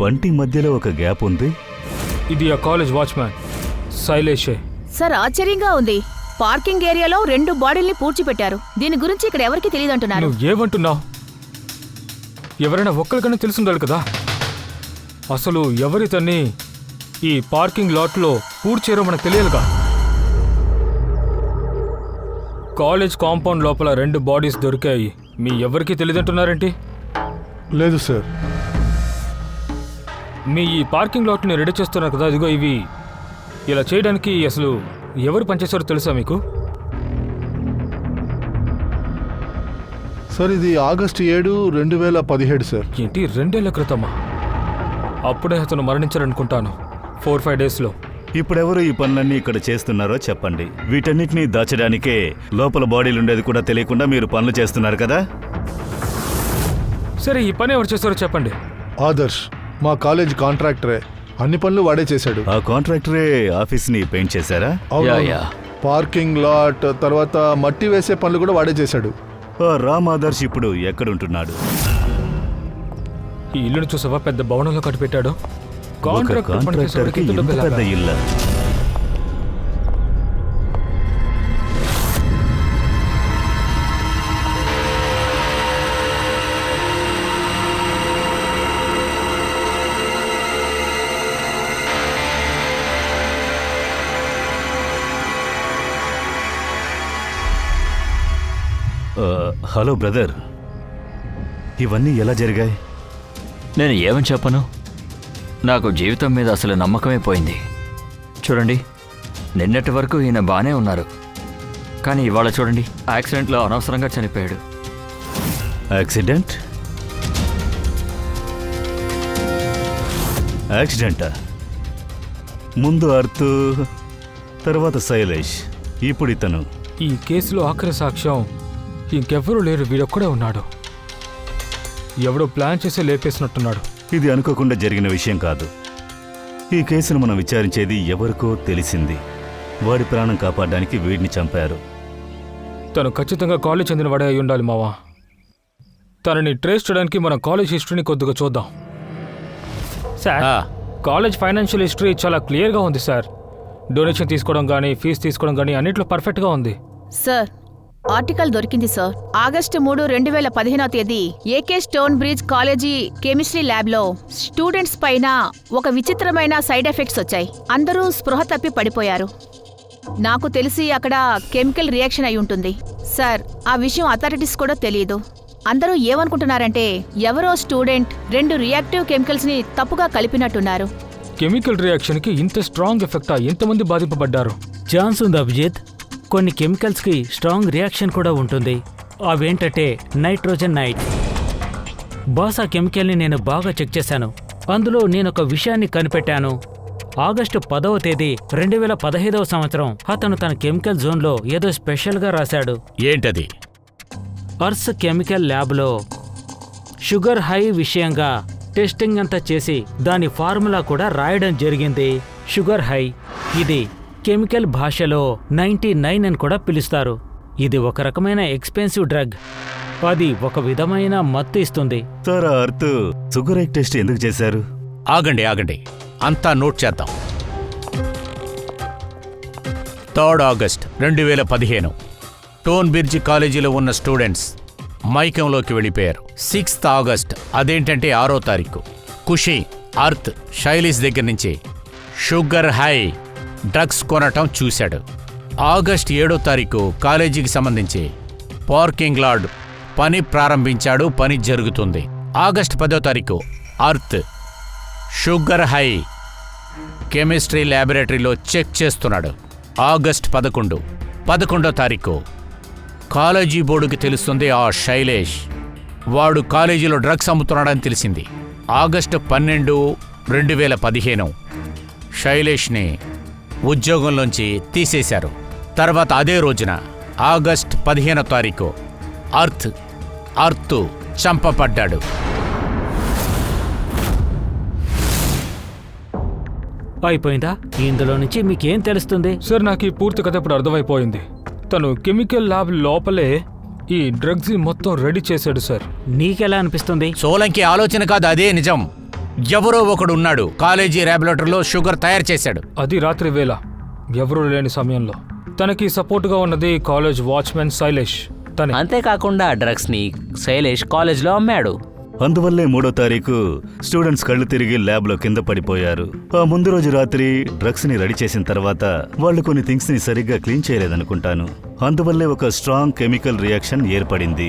పంటి మధ్యలో ఒక గ్యాప్ ఉంది. ఇది ఆ కాలేజ్ వాచ్మ్యాన్ శైలేషే. సార్, ఆశ్చర్యంగా ఉంది. పార్కింగ్ ఏరియాలో 2 బాడీల్ని పూడ్చిపెట్టారు. దీని గురించి ఇక్కడ ఎవరికి తెలియదంటున్నారు. నువ్వు ఏమంటున్నావు? ఎవరైనా ఒక్కరికైనా తెలుసుండాలి కదా. అసలు ఎవరి తన్ని ఈ పార్కింగ్ లాట్లో పూడ్చారో మనకు తెలియాలిగా. కాలేజ్ కాంపౌండ్ లోపల 2 బాడీస్ దొరికాయి. మీ ఎవరికి తెలియదంటున్నారేంటి? లేదు సార్. మీ ఈ పార్కింగ్ లాట్ని రెడీ చేస్తున్నారు కదా, ఇదిగో ఇవి ఇలా చేయడానికి అసలు ఎవరు పనిచేశారో తెలుసా మీకు? సార్ ఇది ఆగస్టు 7, 2017 సార్. ఏంటి 2 ఏళ్ల క్రితమా? అప్పుడే అతను మరణించారనుకుంటాను. 4-5 డేస్లో. ఇప్పుడెవరు ఈ పనులన్నీ ఇక్కడ చేస్తున్నారో చెప్పండి. వీటన్నిటినీ దాచడానికే లోపల బాడీలు ఉండేది కూడా తెలియకుండా మీరు పనులు చేస్తున్నారు కదా. సరే, ఈ పని ఎవరు చేశారో చెప్పండి. ఆదర్శ్ మా కాలేజ్ కాంట్రాక్టరే. అన్ని పనులు వాడే చేశాడు. ఆ కాంట్రాక్టరే ఆఫీస్ని పెయింట్ చేశారా? అవును. పార్కింగ్ లాట్, తర్వాత మట్టి వేసే పనులు కూడా వాడే చేశాడు. ఆ రామ్ ఆదర్శ్ ఇప్పుడు ఎక్కడుంటున్నాడు? ఈ ఇల్లును చూసావా? పెద్ద భవనంలో కట్టిపెట్టాడు. ఒక కాంట్రాక్టర్కి ఇంత పెద్ద ఇల్లు. హలో బ్రదర్, ఇవన్నీ ఎలా జరిగాయి? నేను ఏమని చెప్పను, నాకు జీవితం మీద అసలు నమ్మకమే పోయింది. చూడండి, నిన్నటి వరకు ఈయన బాగానే ఉన్నారు, కానీ ఇవాళ చూడండి, యాక్సిడెంట్లో అనవసరంగా చనిపోయాడు. యాక్సిడెంట్? యాక్సిడెంటా? ముందు అర్తు, తర్వాత శైలేష్, ఇప్పుడు ఇతను. ఈ కేసులో ఆఖరి సాక్ష్యం ఇంకెవ్వరూ లేరు, వీడొక్కడే ఉన్నాడు. ఎవడో ప్లాన్ చేసి లేపేసినట్టున్నాడు. ఇది అనుకోకుండా జరిగిన విషయం కాదు. ఈ కేసును మనం విచారించేది ఎవరికో తెలిసింది. వాడి ప్రాణం కాపాడడానికి వీడిని చంపారు. తను ఖచ్చితంగా కాలేజ్ చెందిన వాడే అయి ఉండాలి మావా. తనని ట్రేస్ చేయడానికి మన కాలేజ్ హిస్టరీని కొద్దిగా చూద్దాం. సార్, కాలేజ్ ఫైనాన్షియల్ హిస్టరీ చాలా క్లియర్గా ఉంది సార్. డొనేషన్ తీసుకోవడం కానీ, ఫీజు తీసుకోవడం కానీ అన్నింటిలో పర్ఫెక్ట్గా ఉంది. సార్, ఆర్టికల్ దొరికింది సార్. ఆగస్టు 3, 2015 తేదీ AK stone bridge college chemistry ల్యాబ్లో స్టూడెంట్స్ పైన ఒక విచిత్రమైన సైడ్ ఎఫెక్ట్స్ వచ్చాయి. అందరూ స్పృహ తప్పి పడిపోయారు. నాకు తెలిసి అక్కడ కెమికల్ రియాక్షన్ అయి ఉంటుంది. సార్, ఆ విషయం అథారిటీస్ కూడా తెలియదు. అందరూ ఏమనుకుంటున్నారంటే ఎవరో స్టూడెంట్ 2 రియాక్టివ్ కెమికల్స్ని తప్పుగా కలిపినట్టున్నారు. కెమికల్ రియాక్షన్కి ఇంత స్ట్రాంగ్ ఎఫెక్టా? ఎంతమంది బాధింపబడ్డారు? ఛాన్స్ ఉంది అభిజిత్. కొన్ని కెమికల్స్కి స్ట్రాంగ్ రియాక్షన్ కూడా ఉంటుంది. అవేంటంటే నైట్రోజన్ నైట్. బాస్, ఆ కెమికల్ని నేను బాగా చెక్ చేశాను. అందులో నేనొక విషయాన్ని కనిపెట్టాను. ఆగస్టు 10వ తేదీ 2015వ సంవత్సరం అతను తన కెమికల్ జోన్లో ఏదో స్పెషల్గా రాశాడు. ఏంటది? అర్స్ కెమికల్ ల్యాబ్లో షుగర్ హై విషయంగా టెస్టింగ్ అంతా చేసి దాని ఫార్ములా కూడా రాయడం జరిగింది. షుగర్ హై, ఇది కెమికల్ భాషలో 99 అని కూడా పిలుస్తారు. ఇది ఒక రకమైన ఎక్స్పెన్సివ్ డ్రగ్. అది ఒక విధమైన మత్తు ఇస్తుంది. సార్, అర్తు షుగర్ హై టెస్ట్ ఎందుకు చేశారు? ఆగండి, అంతా నోట్ చేద్దాం. 3 ఆగస్ట్ 2015 టోన్ బ్రిడ్జ్ కాలేజీలో ఉన్న స్టూడెంట్స్ మైకంలోకి వెళ్ళిపోయారు. 6 ఆగస్ట్, అదేంటంటే 6వ తారీఖు, ఖుషి, అర్త్, శైలీష్ దగ్గర నుంచి షుగర్ హై డ్రగ్స్ కొనటం చూశాడు. ఆగస్ట్ 7వ తారీఖు కాలేజీకి సంబంధించి పార్కింగ్ లాడ్ పని ప్రారంభించాడు. పని జరుగుతుంది. ఆగస్ట్ 10వ తారీఖు అర్త్ షుగర్ హై కెమిస్ట్రీ ల్యాబొరేటరీలో చెక్ చేస్తున్నాడు. ఆగస్ట్ 11వ తారీఖు కాలేజీ బోర్డుకి తెలుస్తుంది ఆ శైలేష్ వాడు కాలేజీలో డ్రగ్స్ అమ్ముతున్నాడని తెలిసింది. ఆగస్టు 12, 2015 శైలేష్ని ఉద్యోగంలోంచి తీసేశారు. తర్వాత అదే రోజున ఆగస్ట్ 15వ తారీఖు అర్తు చంపబడ్డాడు. అయిపోయిందా? ఇందులో నుంచి మీకేం తెలుస్తుంది? సార్, నాకు ఈ పూర్తి కథ ఇప్పుడు అర్థమైపోయింది. తను కెమికల్ ల్యాబ్ లోపలే ఈ డ్రగ్స్ మొత్తం రెడీ చేశాడు సార్. నీకెలా అనిపిస్తుంది? సోలంకి ఆలోచన కాదు, అదే నిజం. ఎవరో ఒకడు ఉన్నాడు కాలేజీ ల్యాబొరేటరీలో షుగర్ తయారు చేశాడు. అది రాత్రి వేళ ఎవరూ లేని సమయంలో. తనకి సపోర్ట్గా ఉన్నది కాలేజ్ వాచ్మెన్ శైలేష్. అంతేకాకుండా డ్రగ్స్ని శైలేష్ కాలేజ్లో అమ్మాడు. అందువల్లే 3వ తారీఖు స్టూడెంట్స్ కళ్ళు తిరిగి ల్యాబ్లో కింద పడిపోయారు. ఆ ముందు రోజు రాత్రి డ్రగ్స్ని రెడీ చేసిన తర్వాత వాళ్ళు కొన్ని థింగ్స్ని సరిగ్గా క్లీన్ చేయలేదనుకుంటాను. అందువల్లే ఒక స్ట్రాంగ్ కెమికల్ రియాక్షన్ ఏర్పడింది.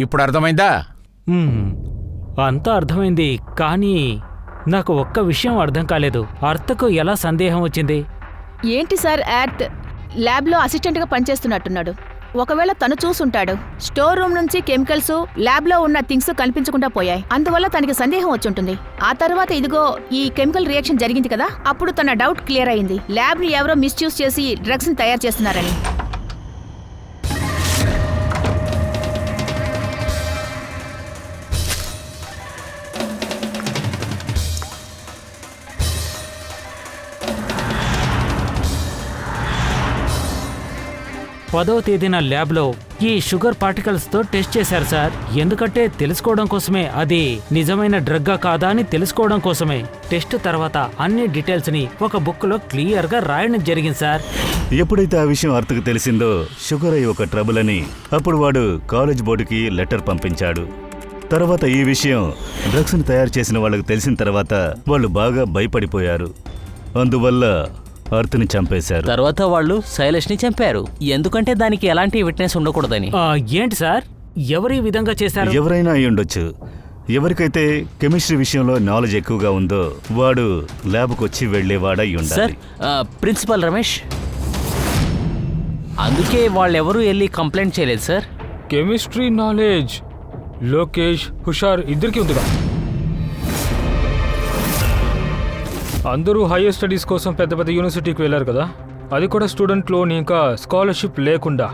ఇప్పుడు అర్థమైందా? అంతా అర్థమైంది, కానీ నాకు ఒక్క విషయం అర్థం కాలేదు. అర్తకు ఎలా సందేహం వచ్చింది? ఏంటి సార్ యార్త్ ల్యాబ్లో అసిస్టెంట్గా పనిచేస్తున్నట్టున్నాడు. ఒకవేళ తను చూసుంటాడు. స్టోర్ రూమ్ నుంచి కెమికల్స్ ల్యాబ్లో ఉన్న థింగ్స్ కనిపించకుండా పోయాయి. అందువల్ల తనకి సందేహం వచ్చుంటుంది. ఆ తర్వాత ఇదిగో ఈ కెమికల్ రియాక్షన్ జరిగింది కదా, అప్పుడు తన డౌట్ క్లియర్ అయింది. ల్యాబ్ని ఎవరో మిస్యూజ్ చేసి డ్రగ్స్ని తయారు చేస్తున్నారని. పదవ తేదీన ల్యాబ్లో ఈ షుగర్ పార్టికల్స్తో టెస్ట్ చేశారు సార్. ఎందుకంటే తెలుసుకోవడం కోసమే, అది నిజమైన డ్రగ్గా కాదా అని తెలుసుకోవడం కోసమే. టెస్ట్ తర్వాత అన్ని డీటెయిల్స్ని ఒక బుక్లో క్లియర్గా రాయడం జరిగింది సార్. ఎప్పుడైతే ఆ విషయం అర్థకు తెలిసిందో షుగర్ అయి ఒక ట్రబుల్ అని, అప్పుడు వాడు కాలేజ్ బోర్డుకి లెటర్ పంపించాడు. తర్వాత ఈ విషయం డ్రగ్స్ని తయారు చేసిన వాళ్ళకి తెలిసిన తర్వాత వాళ్ళు బాగా భయపడిపోయారు. అందువల్ల అర్థని చంపేశారు. తర్వాత వాళ్ళు శైలేష్ని చంపారు, ఎందుకంటే దానికి ఎలాంటి విట్నెస్ ఉండకూడదని. ఏంటి సార్, ఎవరు ఈ విధంగా చేశారు? ఎవరైనా అయి ఉండొచ్చు. ఎవరికైతే కెమిస్ట్రీ విషయంలో నాలెడ్జ్ ఎక్కువగా ఉందో వాడు ల్యాబ్కి వచ్చి వెళ్లేవాడై సార్, ఉండాలి. ప్రిన్సిపల్ రమేష్, అందుకే వాళ్ళెవరూ వెళ్ళి కంప్లైంట్ చేయలేదు సార్. కెమిస్ట్రీ నాలెడ్జ్ లోకేష్, హుషార్ ఇద్దరికి ఉందిగా. అందరూ హైయర్ స్టడీస్ కోసం పెద్ద పెద్ద యూనివర్సిటీకి వెళ్ళారు కదా, అది కూడా స్టూడెంట్ లోన్ ఇంకా స్కాలర్షిప్ లేకుండా.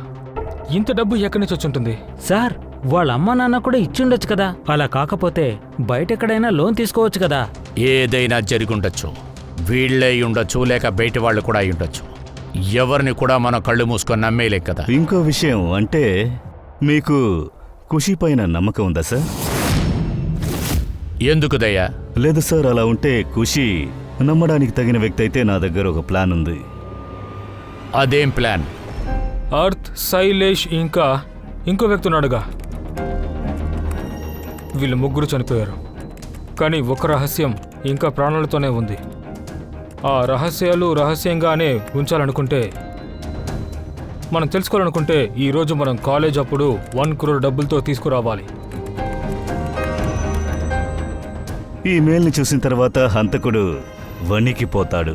ఇంత డబ్బు ఎక్కడి నుంచి వచ్చుంటుంది? సార్, వాళ్ళ అమ్మ నాన్న కూడా ఇచ్చిండొచ్చు కదా. అలా కాకపోతే బయట ఎక్కడైనా లోన్ తీసుకోవచ్చు కదా. ఏదైనా జరిగుండొచ్చు. వీళ్ళే ఉండొచ్చు, లేక బయట వాళ్ళు కూడా అయి ఉండొచ్చు. ఎవరిని కూడా మనం కళ్ళు మూసుకొని నమ్మేలే కదా. ఇంకో విషయం అంటే, మీకు ఖుషి పైన నమ్మకం ఉందా సార్? ఎందుకు దయ్యా? లేదు సార్, అలా ఉంటే ఖుషి నమ్మడానికి తగిన వ్యక్తి అయితే నా దగ్గర ఒక ప్లాన్ ఉంది. అదేం ప్లాన్? అర్త్, శైలేష్ ఇంకా ఇంకో వ్యక్తి ఉన్నాడుగా. వీళ్ళు ముగ్గురు చనిపోయారు, కానీ ఒక రహస్యం ఇంకా ప్రాణాలతోనే ఉంది. ఆ రహస్యాలు రహస్యంగానే ఉంచాలనుకుంటే, మనం తెలుసుకోవాలనుకుంటే ఈరోజు మనం కాలేజ్ అప్పుడు 1 crore డబ్బులతో తీసుకురావాలి. ఈ మెయిల్ని చూసిన తర్వాత హంతకుడు వణికిపోతాడు.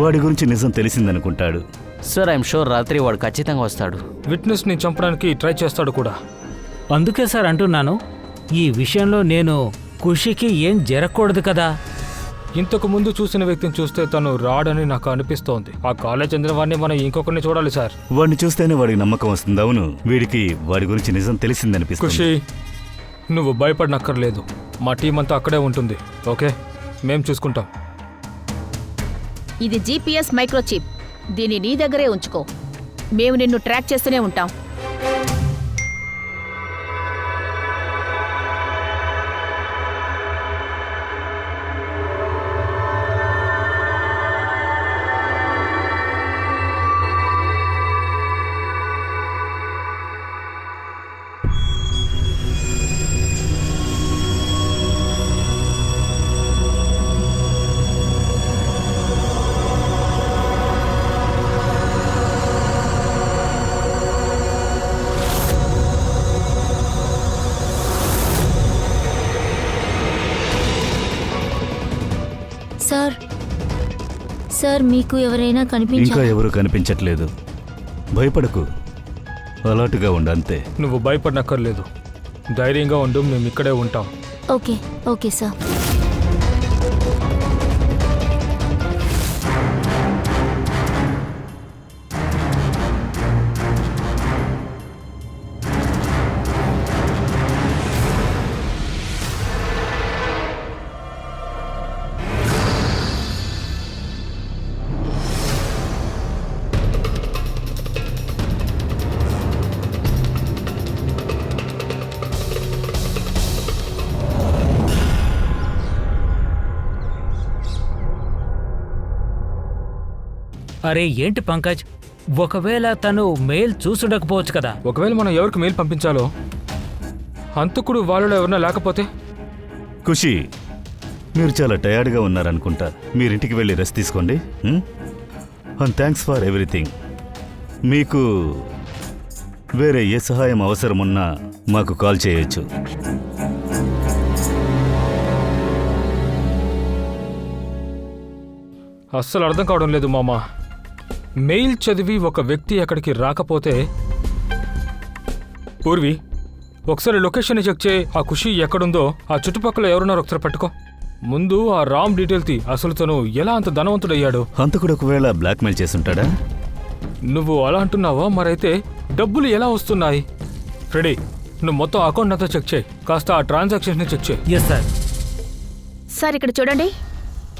వాడి గురించి నిజం తెలిసిందనుకుంటాడు. సార్, ఐఎమ్ షూర్ రాత్రి వాడు ఖచ్చితంగా వస్తాడు. విట్నెస్ని చంపడానికి ట్రై చేస్తాడు కూడా. అందుకే సార్ అంటున్నాను, ఈ విషయంలో నేను ఖుషికి ఏం జరగకూడదు కదా. ఇంతకు ముందు చూసిన వ్యక్తిని చూస్తే తను రాడని నాకు అనిపిస్తోంది. ఆ కాలేజ్ చెందిన వాడిని మనం ఇంకొకరిని చూడాలి సార్. వాడిని చూస్తేనే వాడికి నమ్మకం వస్తుంది. అవును, వీడికి వాడి గురించి నిజం తెలిసిందనిపిస్తుంది. ఖుషి, నువ్వు భయపడనక్కర్లేదు. మా టీం అంతా అక్కడే ఉంటుంది. ఓకే, మేం చూసుకుంటాం. ఇది GPS మైక్రోచిప్. దీన్ని నీ దగ్గరే ఉంచుకో. మేము నిన్ను ట్రాక్ చేస్తూనే ఉంటాం. సార్, మీకు ఎవరైనా ఇంకా కనిపించారా? ఎవరు కనిపించట్లేదు. భయపడకు, అలర్ట్గా ఉండు అంతే. నువ్వు భయపడనక్కర్లేదు. ధైర్యంగా ఉండు, మేము ఇక్కడే ఉంటాం. Okay okay sir. అరే ఏంటి పంకజ్, ఒకవేళ తను మెయిల్ చూసుండకపోవచ్చు కదా. ఒకవేళ మనం ఎవరికి మెయిల్ పంపించాలో, హంతకుడు వాళ్ళలో ఎవరన్నా లేకపోతే? ఖుషి, మీరు చాలా టయర్డ్గా ఉన్నారనుకుంటా. మీరింటికి వెళ్ళి రెస్ట్ తీసుకోండి. And thanks for everything. మీకు వేరే ఏ సహాయం అవసరమున్నా మాకు కాల్ చేయొచ్చు. అస్సలు అర్థం కావడం లేదు మామ. మెయిల్ చదివి ఒక వ్యక్తి అక్కడికి రాకపోతే పూర్వి ఒకసారి లొకేషన్ చెక్ చేయి. ఆ ఖుషి ఎక్కడుందో ఆ చుట్టుపక్కల ఎవరున్నారో ఒకసారి పట్టుకో. ముందు ఆ రామ్ డీటెయిల్ తీ. అసలు తను ఎలా అంత ధనవంతుడయ్యాడు? హంతకుడు ఒకవేళ బ్లాక్మెయిల్ చేసుంటాడా? నువ్వు అలా అంటున్నావా? మరైతే డబ్బులు ఎలా వస్తున్నాయి? ఫ్రెడీ, నువ్వు మొత్తం అకౌంట్ అంతా చెక్ చేయి. కాస్త ఆ ట్రాన్సాక్షన్స్ చెక్ చేయి. Yes sir. సార్ ఇక్కడ చూడండి,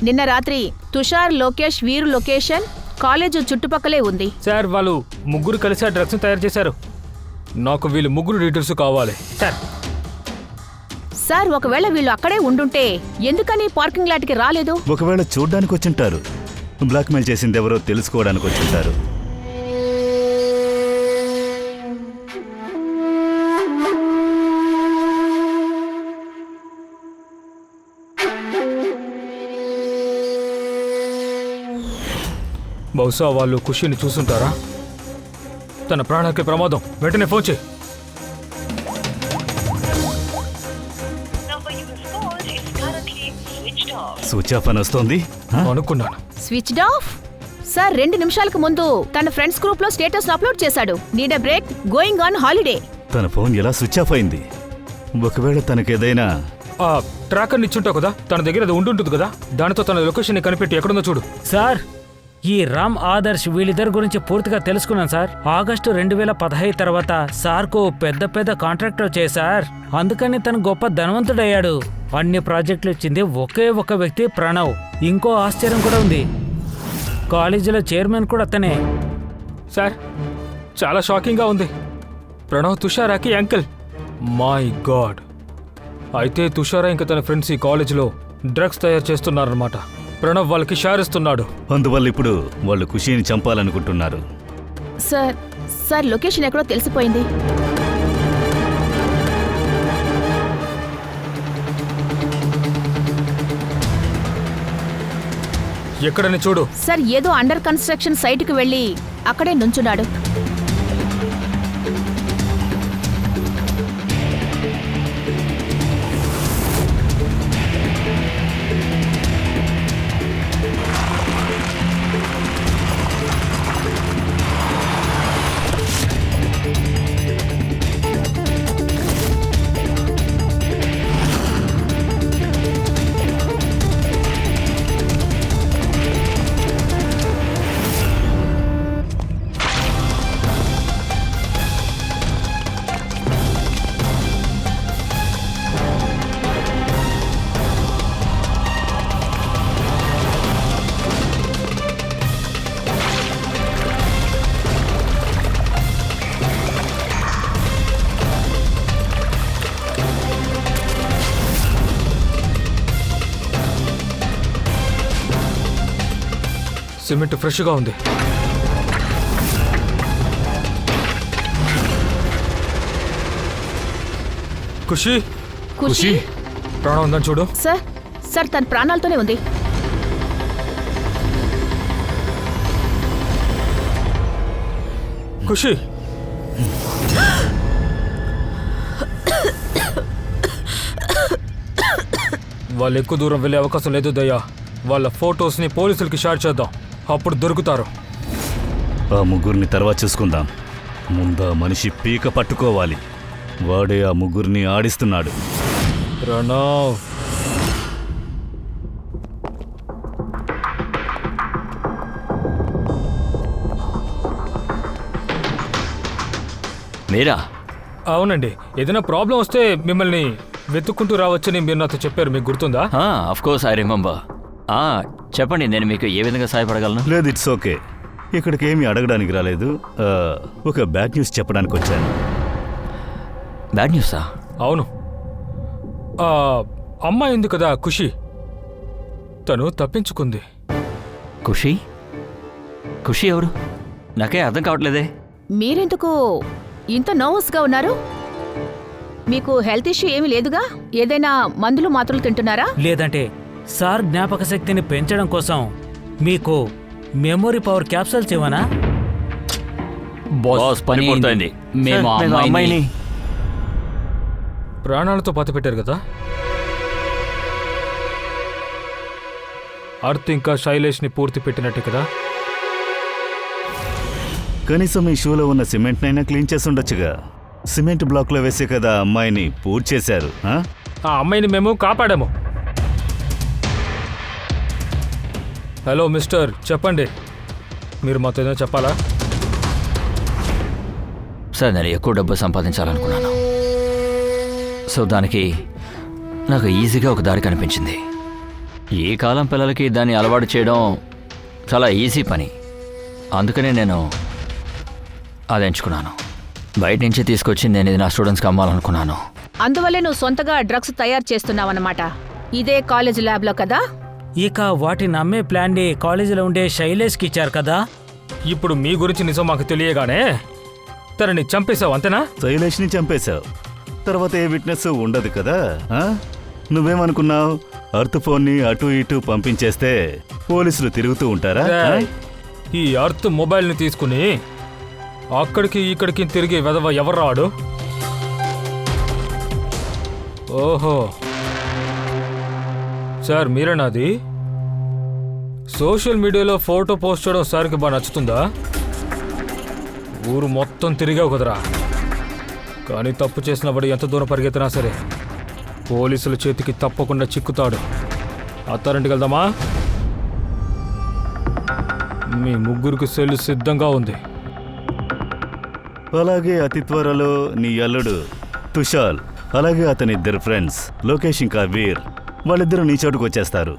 నిన్న రాత్రి తుషార్, లోకేష్, వీరు లొకేషన్ కాలేజ్ చుట్టుపక్కలే ఉంది. సార్, వాళ్ళు ముగ్గురు కలిసి ఆ డ్రగ్స్ని తయారు చేశారు. నాకు వీళ్ళు ముగ్గురు డీటెయిల్స్ కావాలి. సార్ సార్, ఒకవేళ వీళ్ళు అక్కడే ఉండుంటే ఎందుకని పార్కింగ్ లాట్కి రాలేదు? ఒకవేళ చూడ్డానికి వచ్చింటారు. బ్లాక్మెయిల్ చేసింది ఎవరో తెలుసుకోవడానికి వచ్చింటారు. బహుశా వాళ్ళు ఖుషిని చూసుంటారా? తన ప్రాణానికి ప్రమాదం. వెంటనే ఫోన్ చేయి. స్విచ్ ఆఫ్ అని వస్తోంది. అనుకున్నాను. Switched off? సార్, 2 నిమిషాలకు ముందు తన ఫ్రెండ్స్ గ్రూప్ లో స్టేటస్ అప్లోడ్ చేశాడు. Need a break, going on holiday. తన ఫోన్ ఎలా స్విచ్ ఆఫ్ అయింది? ఒకవేళ తనకేదైనా ఆ ట్రాకర్ని ఇచ్చుంటావు కదా, తన దగ్గర అది ఉండుంటుంది కదా, దానితో తన లొకేషన్ కనిపెట్టి ఎక్కడుందో చూడు. సార్, ఈ రామ్ ఆదర్శ్ వీళ్ళిద్దరి గురించి పూర్తిగా తెలుసుకున్నాను సార్. ఆగస్టు 2015 తర్వాత సార్కు పెద్ద పెద్ద కాంట్రాక్టర్ చేశార్. అందుకని తను గొప్ప ధనవంతుడయ్యాడు. అన్ని ప్రాజెక్టులు ఇచ్చింది ఒకే ఒక వ్యక్తి, ప్రణవ్. ఇంకో ఆశ్చర్యం కూడా ఉంది, కాలేజీలో చైర్మన్ కూడా అతనే. సార్, చాలా షాకింగ్గా ఉంది. ప్రణవ్ తుషారాకి అంకిల్. My God. అయితే తుషారా ఇంకా తన ఫ్రెండ్స్ ఈ కాలేజీలో డ్రగ్స్ తయారు చేస్తున్నారన్నమాట. ప్రణవ్ వాళ్ళకి షేర్ ఇస్తున్నాడు. అందువల్ల ఇప్పుడు వాళ్ళు ఖుషీని చంపాలనుకుంటున్నారు. సార్, లొకేషన్ ఎక్కడో తెలిసిపోయింది. ఎక్కడని చూడు. సార్, ఏదో అండర్ కన్స్ట్రక్షన్ సైట్కి వెళ్ళి అక్కడే నుంచున్నాడు. సిమెంట్ ఫ్రెష్గా ఉంది. ఖుషి, ఖుషి ప్రాణం ఉందని చూడు. సార్, తన ప్రాణాలతోనే ఉంది. ఖుషి, వాళ్ళు ఎక్కువ దూరం వెళ్ళే అవకాశం లేదు దయ్యా. వాళ్ళ ఫొటోస్ని పోలీసులకి షేర్ చేద్దాం, అప్పుడు దొరుకుతారు. ఆ ముగ్గురిని తర్వాత చూసుకుందాం. ముందా మనిషి పీక పట్టుకోవాలి. వాడే ఆ ముగ్గురిని ఆడిస్తున్నాడు. ప్రణవ్, మీరా? అవునండి. ఏదైనా ప్రాబ్లం వస్తే మిమ్మల్ని వెతుక్కుంటూ రావచ్చని మీరు నాతో చెప్పారు. మీకు గుర్తుందా? Of course I remember. చెప్పండి, నేను మీకు ఏ విధంగా సహాయపడగలను? లేదు, ఇట్స్ ఓకే. ఇక్కడికి ఏమీ అడగడానికి రాలేదు. ఒక బ్యాడ్ న్యూస్ చెప్పడానికి వచ్చాను. బ్యాడ్ న్యూసా? అవును. అమ్మాయి ఉంది కదా ఖుషి, తను తప్పించుకుంది. ఖుషి? ఖుషి ఎవరు? నాకే అర్థం కావట్లేదే. మీరెందుకు ఇంత నర్వస్గా ఉన్నారు? మీకు హెల్త్ ఇష్యూ ఏమీ లేదుగా? ఏదైనా మందులు మాత్రలు తింటున్నారా? లేదంటే సార్ జ్ఞాపక శక్తిని పెంచడం కోసం మీకు మెమొరీ పవర్ క్యాప్సూల్స్ ఇవ్వనా? బాస్, పని పూర్తయింది. మేము అమ్మాయిని ప్రాణాలతో పాతి పెట్టారు కదా. అర్త్ ఇంకా శైలేష్ని పూర్తి పెట్టినట్టు కదా. కనీసం ఈ షూలో ఉన్న సిమెంట్నైనా క్లీన్ చేసి ఉండొచ్చుగా. సిమెంట్ బ్లాక్లో వేసే కదా అమ్మాయిని పూర్తి చేశారు. ఆ అమ్మాయిని మేము కాపాడాము. హలో మిస్టర్, చెప్పండి, మీరు మాతో ఏదైనా చెప్పాలా? సార్ నేను ఎక్కువ డబ్బు సంపాదించాలనుకున్నాను. సో దానికి నాకు ఈజీగా ఒక దారి కనిపించింది. ఈ కాలం పిల్లలకి దాన్ని అలవాటు చేయడం చాలా ఈజీ పని. అందుకనే నేను అది ఎంచుకున్నాను. బయట నుంచి తీసుకొచ్చి నేను ఇది నా స్టూడెంట్స్కి అమ్మాలనుకున్నాను. అందువల్లే నువ్వు సొంతగా డ్రగ్స్ తయారు చేస్తున్నావన్నమాట. ఇదే కాలేజ్ ల్యాబ్లో కదా? ఇక వాటిని అమ్మే ప్లాన్ని కాలేజీలో ఉండే శైలేష్కి ఇచ్చారు కదా. ఇప్పుడు మీ గురించి నిజం మాకు తెలియగానే తనని చంపేశావు, అంతేనా? శైలేష్ని చంపేశావు. తర్వాత ఏ విట్నెస్ ఉండదు కదా. నువ్వేమనుకున్నావు? అర్త్ ఫోన్ని అటు ఇటు పంపించేస్తే పోలీసులు తిరుగుతూ ఉంటారా? ఈ అర్త్ మొబైల్ని తీసుకుని అక్కడికి ఇక్కడికి తిరిగి వెదవ ఎవరు రాడు? ఓహో సార్, మీరేనాది? సోషల్ మీడియాలో ఫోటో పోస్ట్ చేయడం సార్కి బాగా నచ్చుతుందా? ఊరు మొత్తం తిరిగావు కదరా. కానీ తప్పు చేసినప్పుడు ఎంత దూరం పరిగెత్తినా సరే పోలీసుల చేతికి తప్పకుండా చిక్కుతాడు. అత్తారింటికి వెళ్దామా? మీ ముగ్గురికి సెల్లు సిద్ధంగా ఉంది. అలాగే అతి త్వరలో నీ అల్లుడు తుషాల్, అలాగే అతని ఇద్దరు ఫ్రెండ్స్ లోకేష్ ఇంకా వీర్, వాళ్ళిద్దరూ నీ చోటుకు వచ్చేస్తారు.